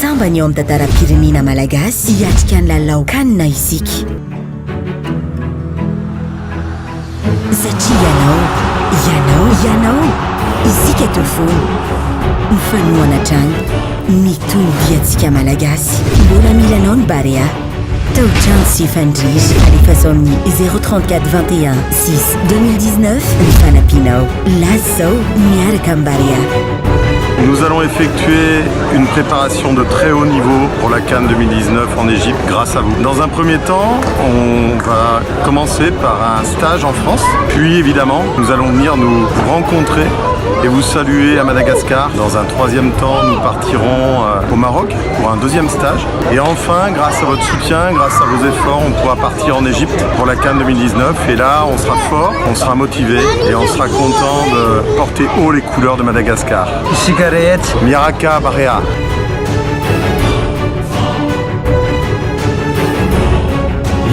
sambany eo amin'ny tantaram-pirenena malagasy hiatrika ny lalao kanina isika satria ianao isika teo foana mifanoana trano mitomby antsika malagasy mbola mila anao ny barea tao trano sy fandriry alefa amin'ny 034 21 6 2019 ny fanampianao lazao miaraka amin'ny barea. Nous allons effectuer une préparation de très haut niveau pour la CAN 2019 en Égypte grâce à vous. Dans un premier temps, on va commencer par un stage en France. Puis évidemment, nous allons venir nous rencontrer et vous saluer à Madagascar. Dans un troisième temps, nous partirons au Maroc pour un deuxième stage. Et enfin, grâce à votre soutien, grâce à vos efforts, on pourra partir en Égypte pour la CAN 2019. Et là, on sera fort, on sera motivé et on sera content de porter haut les couleurs de Madagascar. Miaraka Barea.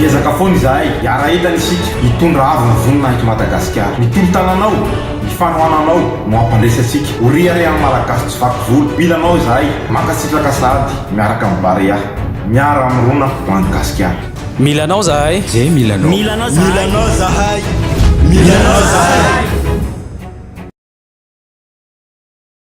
Iezaka foana izahay hiara entana isika hitondra avina vonina eto Madagasikara. Ny tolo-tananao, ny fanohananao no ampandresantsika horiany amin'ny malagasy tsy vaky volo. Milanao izahay mankasitraka sady miaraka amin'ny Barea, miara amin'ny rona Madagasikara. Milanao zahay. Milanao zahay. Milanao zahay.